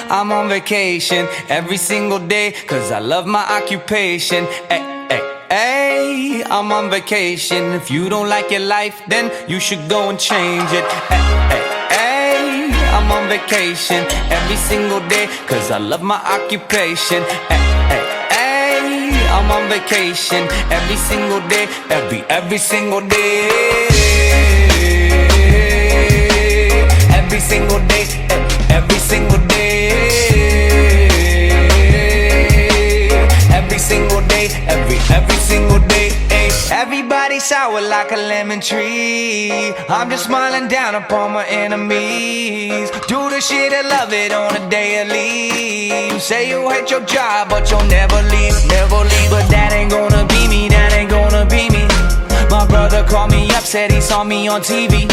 I'm on vacation every single day, cause I love my occupation. Hey, I'm on vacation. If you don't like your life, then you should go and change it. Hey, I'm on vacation every single day, cause I love my occupation. Hey, I'm on vacation every single day, every single day. Every single day, every single day. Every single day, every single day. Everybody sour like a lemon tree. I'm just smiling down upon my enemies. Do the shit and love it on a daily. You say you hate your job, but you'll never leave, never leave. But that ain't gonna be me, that ain't gonna be me. My brother called me up, said he saw me on TV.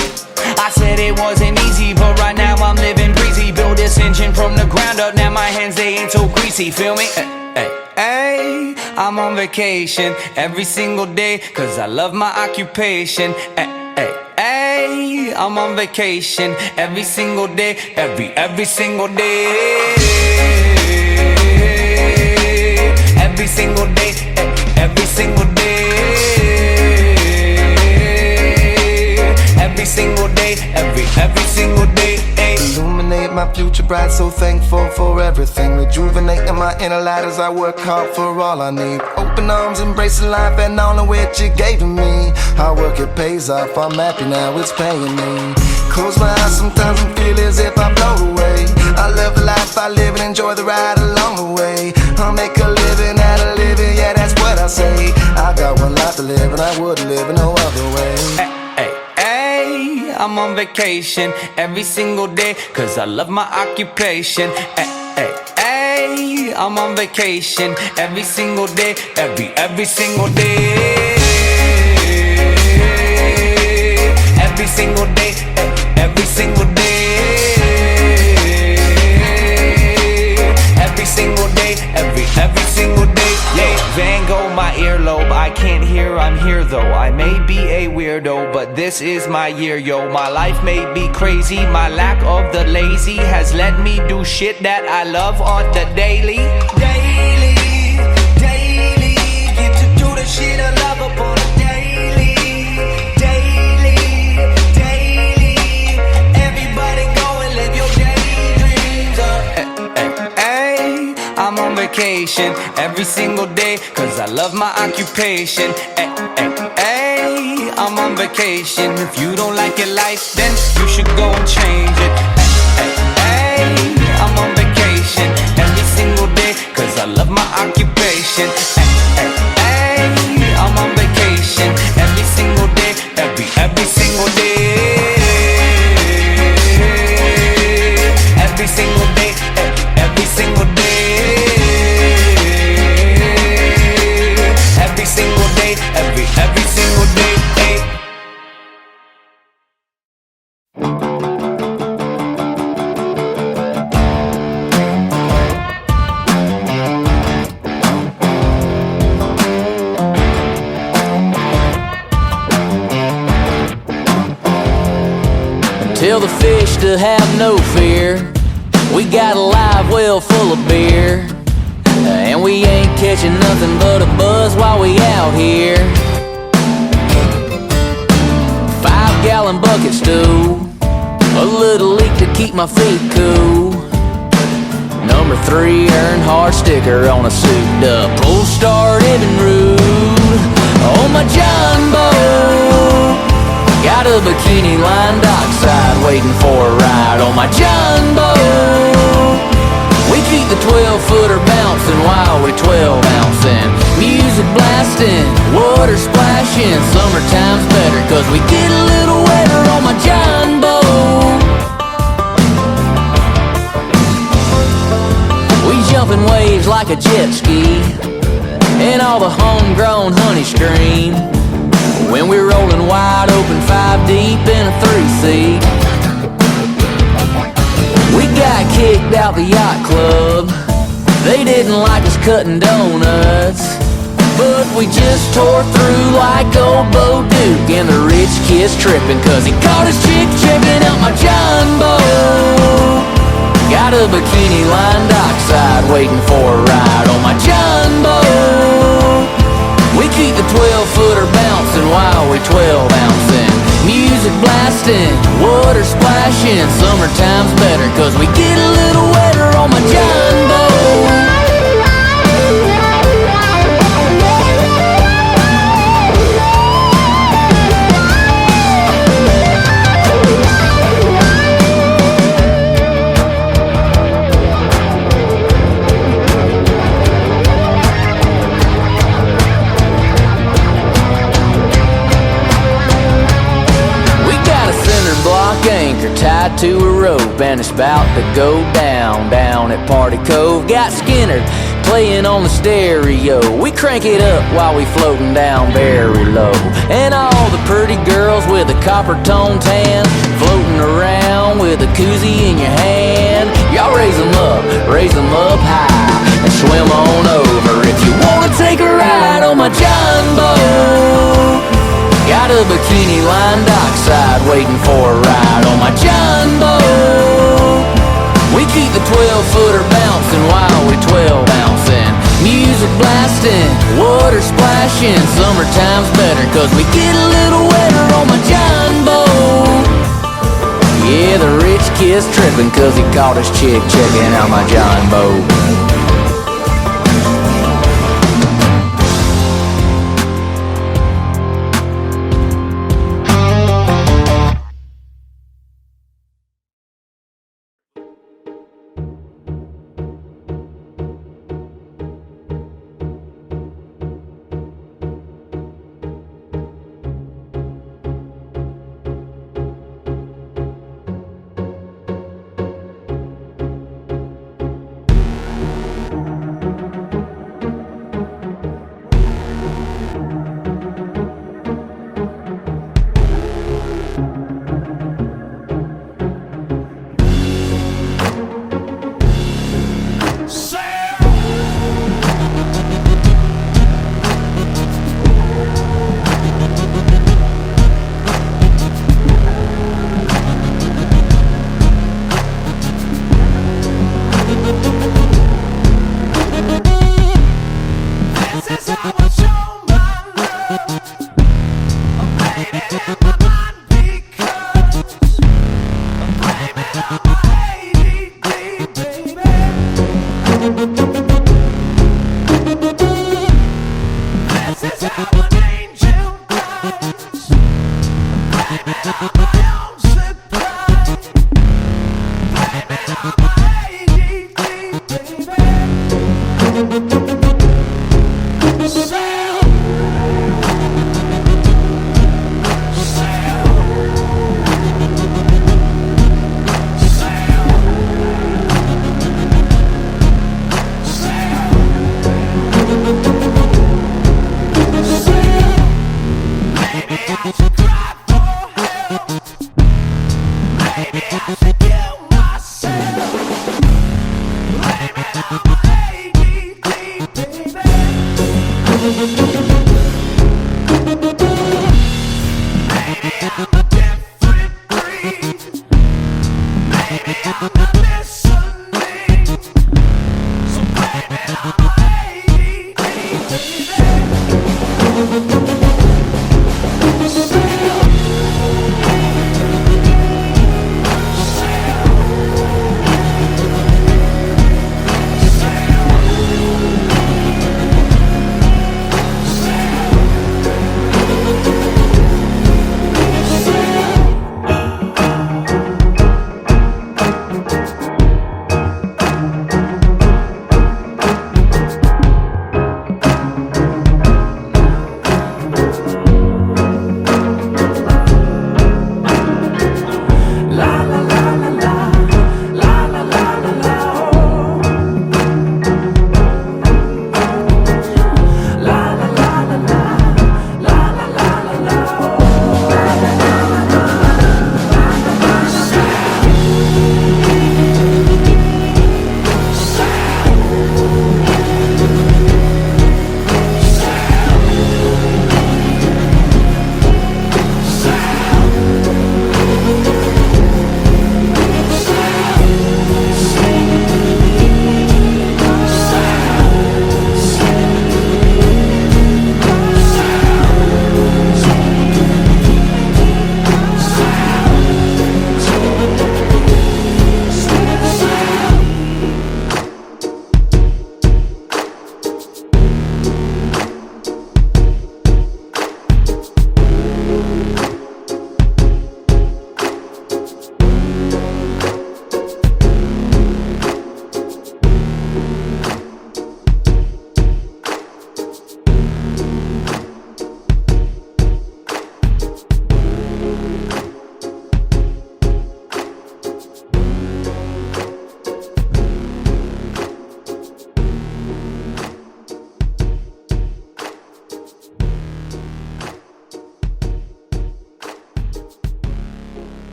I said it wasn't easy, but right now I'm living breezy. Build this engine from the ground up, now my hands, they ain't so greasy, feel me? Hey, I'm on vacation every single day, cause I love my occupation. Hey, I'm on vacation every single day, every single day. Every single day, every single day. Every single day, every single day. Illuminate my future bright, so thankful for everything. Rejuvenating my inner light as I work hard for all I need. Open arms, embracing life and all of which you gave to me. Hard work, it pays off, I'm happy now, it's paying me. Close my eyes sometimes and feel as if I float away. I love the life I live and enjoy the ride along the way. I'll make a living out of living, yeah, that's what I say. I got one life to live and I wouldn't live in no other way. Hey, I'm on vacation every single day, cause I love my occupation. Hey, I'm on vacation every single day, every single day. Every single day, every single day. Every single day, every single day. Yeah, Van Gogh, my earlobe, I can't hear, I'm here though. I may be a weirdo, but this is my year, yo. My life may be crazy, my lack of the lazy has let me do shit that I love on the daily. Daily, daily, get to do the shit I love upon a daily. Daily, daily, everybody go and live your daydreams up. Hey, I'm on vacation every single day, cause I love my occupation. Hey, I'm on vacation. If you don't like your life, then you should go and change it. Hey, I'm on vacation every single day, cause I love my occupation. Hey, I'm on vacation every single day, every single day. Every single day, every single day. Every single day, every single day. Tell the fish to have no fear. We got a live well full of beer, and we ain't catching nothing but a buzz while we out here. 5-gallon bucket stew, a little leak to keep my feet cool. Number 3 Earnhardt sticker on a souped up old Star Evinrude. Oh my jumbo, got a bikini line dockside waiting for a ride on my jumbo. We keep the 12-footer bouncing while we 12-ouncing. Music blasting, water splashing. Summertime's better cause we get a little wetter on my jumbo. We jumping waves like a jet ski, and all the homegrown honey scream when we're rolling wide open 5 deep in a 3-seat. We got kicked out the yacht club. They didn't like us cutting donuts, but we just tore through like old Bo Duke. And the rich kid's tripping cause he caught his chick checking out my jumbo. Got Got a bikini line dockside waiting for a ride on my John boat. We keep the 12-footer bouncing while we 12-ouncing. Music blasting, water splashing. Summertime's better 'cause we get a little wetter on my John boat. Anchor tied to a rope, and it's about to go down, down at Party Cove. Got Skinner playing on the stereo. We crank it up while we floating down very low. And all the pretty girls with a copper tone tan, floating around with a koozie in your hand. Y'all raise them up high, and swim on over if you wanna take a ride on my John boat. Got a bikini line dockside waiting for a ride on my John boat. We keep the 12-footer bouncing while we 12-ouncing. Music blasting, water splashing. Summertime's better 'cause we get a little wetter on my John boat. Yeah, the rich kid's tripping 'cause he caught his chick checking out my John boat.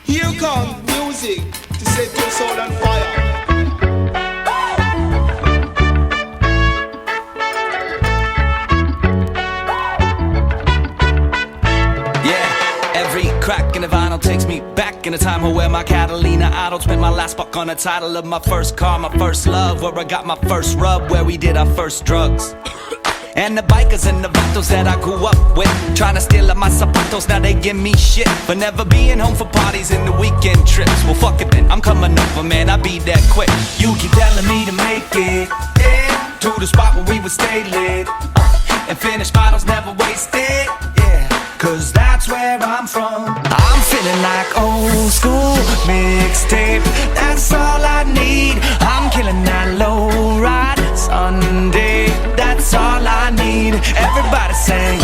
Here comes music to set your soul on fire. Every crack in the vinyl takes me back in a time where my Catalina idol spent my last buck on the title of my first car, my first love, where I got my first rub, where we did our first drugs. And the bikers and the vatos that I grew up with, trying to steal up my zapatos, now they give me shit for never being home for parties and the weekend trips. Well fuck it then, I'm coming over man, I'll be that quick. You keep telling me to make it, yeah, to the spot where we would stay lit, and finish bottles never wasted, yeah, cause that's where I'm from. I'm feeling like old school mixtape, that's all I need. I'm killing that low ride Sunday, that's all I need. Everybody sing,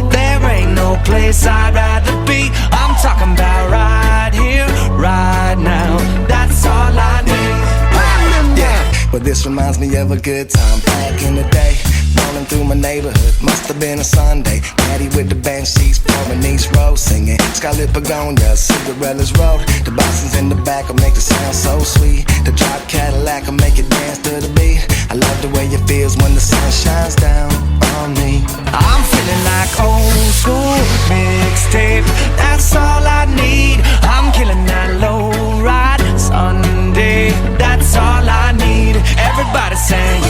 there ain't no place I'd rather be. I'm talking about right here, right now, that's all I need. Yeah, but this reminds me of a good time back in the day. Rolling through my neighborhood, must have been a Sunday. Daddy with the band sheets, pouring East Road, singing Scarlet Begonia, Cinderella's Road. The Boston's in the back will make the sound so sweet. The drop Cadillac will make it dance to the beat. I love the way it feels when the sun shines down on me. I'm feeling like old school mixtape, that's all I need. I'm killing that low ride Sunday, that's all I need. Everybody sing,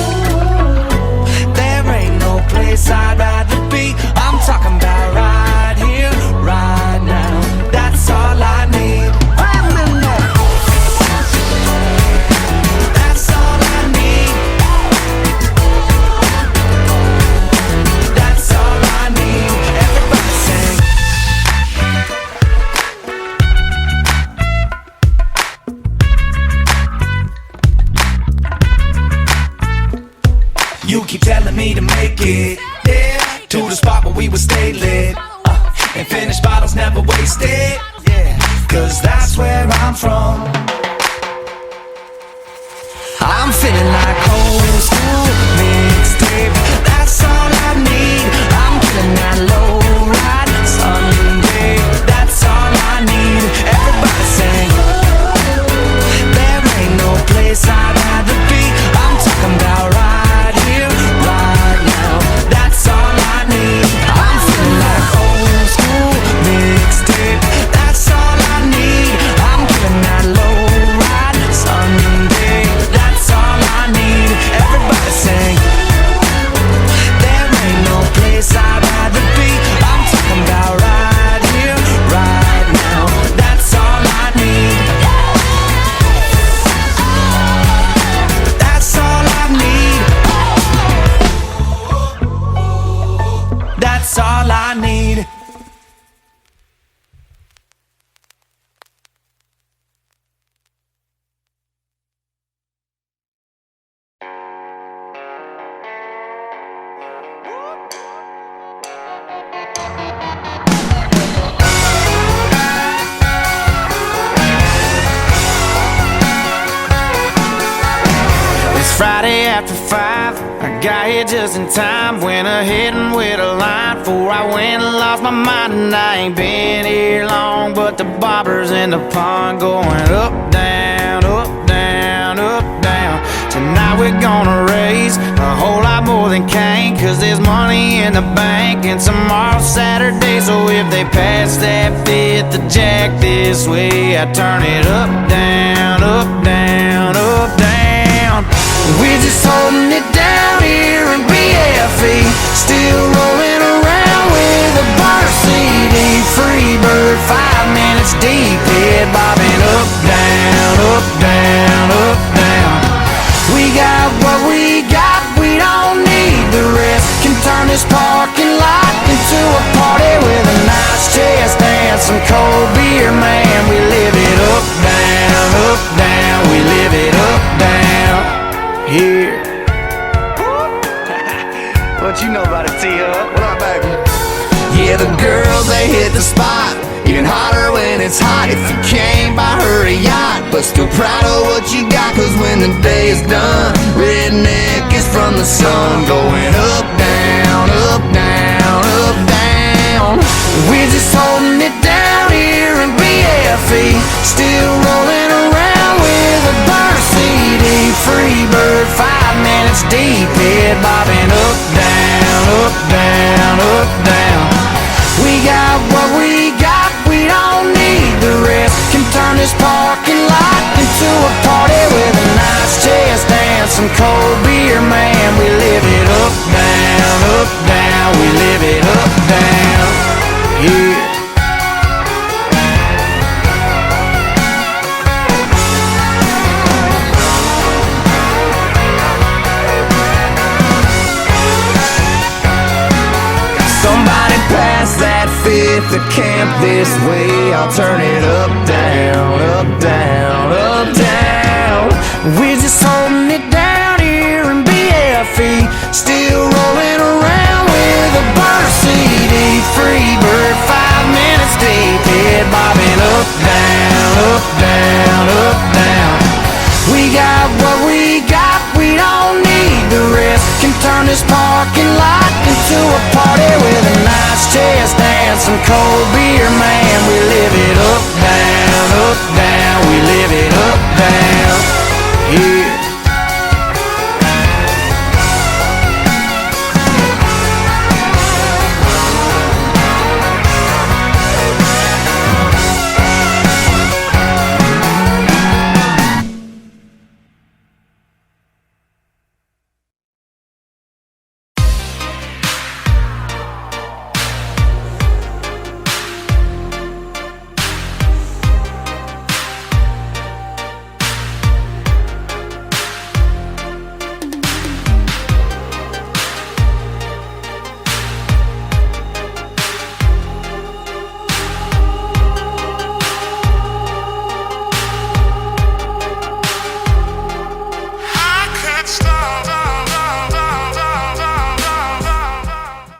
there ain't no place I'd rather be. I'm talking about right here, right now, that's all I need. That's all I need. That's all I need. Everybody sing. You keep telling me to make it, yeah, to the spot where we would stay lit, and finish bottles never wasted, yeah, cause that's where I'm from. I'm feeling like old school mixtape, that's all I need. I'm killing that low ride Sunday, that's all I need. Everybody sing, there ain't no place I'd rather be. I'm talking about right here, right now, that's all I need. I'm feeling like old school mixtape, that's all I need. I'm killing that low ride Sunday, that's all I need. Everybody sing, there ain't no place I'd rather be. I'm talking about right here, right now, that's all I need. That's all I need. That's all I need. It's Friday after 5. I got here just in time. Went ahead and wait a line before I went and lost my mind. And I ain't been here long, but the bobbers in the pond going up, down, up, down, up, down. Tonight we're gonna raise a whole lot more than Cain, cause there's money in the bank and tomorrow's Saturday. So if they pass that fifth of Jack this way, I turn it up, down, up, down, up, down. We're just holding it down here in BFE, still rolling around with a bar CD. Free bird, 5 minutes deep, head bobbing up, down, up, down, up, down. We got what we got, we don't need the rest. Can turn this parking lot into a party with a nice chest and some cold beer, man. We live it up, down, we live it up, down here. What you know about it, T-Hub? What up, baby? Yeah, the girls, they hit the spot. Even hotter when it's hot. If you came by her yacht, but still proud of what you got, cause when the day is done, redneck is from the sun. Going up, down, up, down, up, down. We're just holding it down here and being head bobbing up, down, up, down, up, down. We got what we got, we don't need the rest. Can turn this parking lot into a party with a nice chest dance, some cold beer, man. We live it up, down, we live it up, down, yeah. Somebody pass that fifth to camp this way. I'll turn it up, down, up, down, up, down. We're just holding it down here in BFE, still rolling around with a burn CD. Free bird, 5 minutes deep, head bobbing up, down, up, down, up, down. We got what we got, we don't need the rest. Can turn this parking lot into a party with a nice chest dance, some cold beer, man. We live it up, down, we live it up, down, yeah.